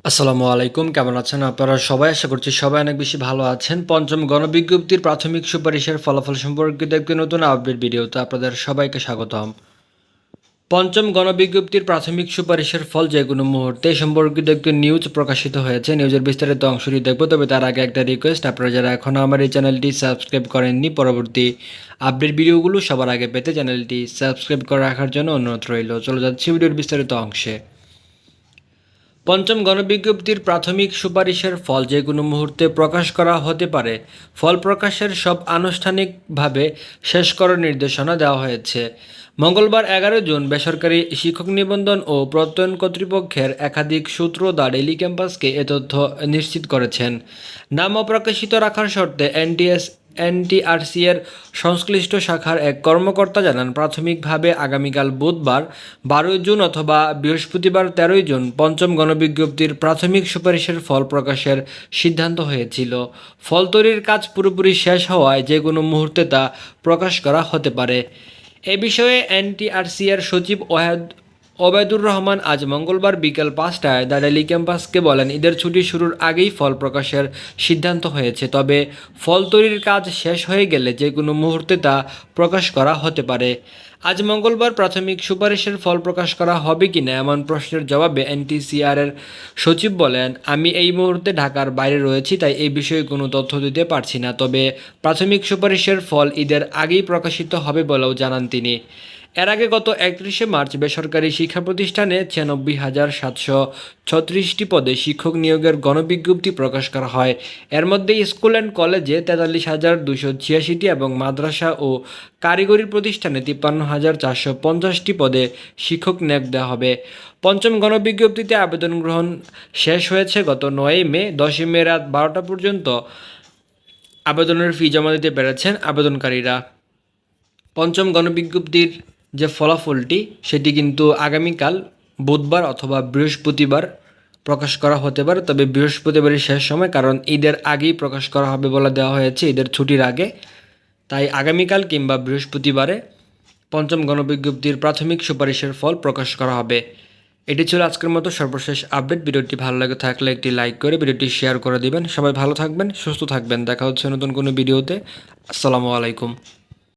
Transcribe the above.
আসসালামু আলাইকুম, কেমন আছেন আপনারা সবাই? আশা করছি সবাই অনেক বেশি ভালো আছেন। পঞ্চম গণবিজ্ঞপ্তির প্রাথমিক সুপারিশের ফলাফল সম্পর্কিত একটি নতুন আপডেট ভিডিওতে আপনাদের সবাইকে স্বাগতম। পঞ্চম গণবিজ্ঞপ্তির প্রাথমিক সুপারিশের ফল যে কোনো মুহূর্তে সম্পর্কিত একটি নিউজ প্রকাশিত হয়েছে। নিউজের বিস্তারিত অংশটি দেখব, তবে তার আগে একটা রিকোয়েস্ট, আপনারা যারা এখনও আমার এই চ্যানেলটি সাবস্ক্রাইব করেননি, পরবর্তী আপডেট ভিডিওগুলো সবার আগে পেতে চ্যানেলটি সাবস্ক্রাইব করে রাখার জন্য অনুরোধ রইল। চলে যাচ্ছি ভিডিওর বিস্তারিত অংশে। পঞ্চম গণবিজ্ঞপ্তির প্রাথমিক সুপারিশের ফল যে কোনো মুহূর্তে প্রকাশ করা হতে পারে। ফল প্রকাশের সব আনুষ্ঠানিকভাবে শেষ করার নির্দেশনা দেওয়া হয়েছে। মঙ্গলবার 11 জুন বেসরকারি শিক্ষক নিবন্ধন ও প্রত্যয়ন কর্তৃপক্ষের একাধিক সূত্র দ্য ডেইলি ক্যাম্পাসকে এ তথ্য নিশ্চিত করেছেন। নাম অপ্রকাশিত রাখার শর্তে এনটিআরসি এর সংশ্লিষ্ট শাখার এক কর্মকর্তা জানান, প্রাথমিকভাবে আগামীকাল বুধবার 12 জুন অথবা বৃহস্পতিবার 13 জুন পঞ্চম গণবিজ্ঞপ্তির প্রাথমিক সুপারিশের ফল প্রকাশের সিদ্ধান্ত হয়েছিল। ফল তৈরির কাজ পুরোপুরি শেষ হওয়ায় যে কোনো মুহূর্তে তা প্রকাশ করা হতে পারে। এ বিষয়ে এনটিআরসি এর সচিব ওবায়দুর রহমান আজ মঙ্গলবার বিকেল 5টায় দ্য ডেইলি ক্যাম্পাসকে বলেন, ঈদের ছুটি শুরুর আগেই ফল প্রকাশের সিদ্ধান্ত হয়েছে, তবে ফল তৈরির কাজ শেষ হয়ে গেলে যে কোনো মুহূর্তে তা প্রকাশ করা হতে পারে। আজ মঙ্গলবার প্রাথমিক সুপারিশের ফল প্রকাশ করা হবে কিনা এমন প্রশ্নের জবাবে এনটিসিআর এর সচিব বলেন, আমি এই মুহূর্তে ঢাকার বাইরে রয়েছি, তাই এই বিষয়ে কোনো তথ্য দিতে পারছি না, তবে প্রাথমিক সুপারিশের ফল ঈদের আগেই প্রকাশিত হবে বলেও জানান তিনি। এর আগে গত 31 মার্চ বেসরকারি শিক্ষা প্রতিষ্ঠানে 96,736টি পদে শিক্ষক নিয়োগের গণবিজ্ঞপ্তি প্রকাশ করা হয়। এর মধ্যে স্কুল অ্যান্ড কলেজে 43,286টি এবং মাদ্রাসা ও কারিগরি প্রতিষ্ঠানে 53,450টি পদে শিক্ষক নিয়োগ দেওয়া হবে। পঞ্চম গণবিজ্ঞপ্তিতে আবেদন গ্রহণ শেষ হয়েছে গত 9 মে। 10 মে রাত 12টা পর্যন্ত আবেদনের ফি জমা দিতে পেরেছেন আবেদনকারীরা। পঞ্চম গণবিজ্ঞপ্তির যে ফলাফলটি সেটি কিন্তু আগামীকাল বুধবার অথবা বৃহস্পতিবার প্রকাশ করা হতে পারে, তবে বৃহস্পতিবারই শেষ সময়, কারণ ঈদের আগেই প্রকাশ করা হবে বলে দেওয়া হয়েছে, ঈদের ছুটির আগে। তাই আগামীকাল কিংবা বৃহস্পতিবারে পঞ্চম গণবিজ্ঞপ্তির প্রাথমিক সুপারিশের ফল প্রকাশ করা হবে। এটি ছিল আজকের মতো সর্বশেষ আপডেট। ভিডিওটি ভালো লাগে থাকলে একটি লাইক করে ভিডিওটি শেয়ার করে দিবেন। সবাই ভালো থাকবেন, সুস্থ থাকবেন। দেখা হচ্ছে নতুন কোনো ভিডিওতে। আসসালামু আলাইকুম।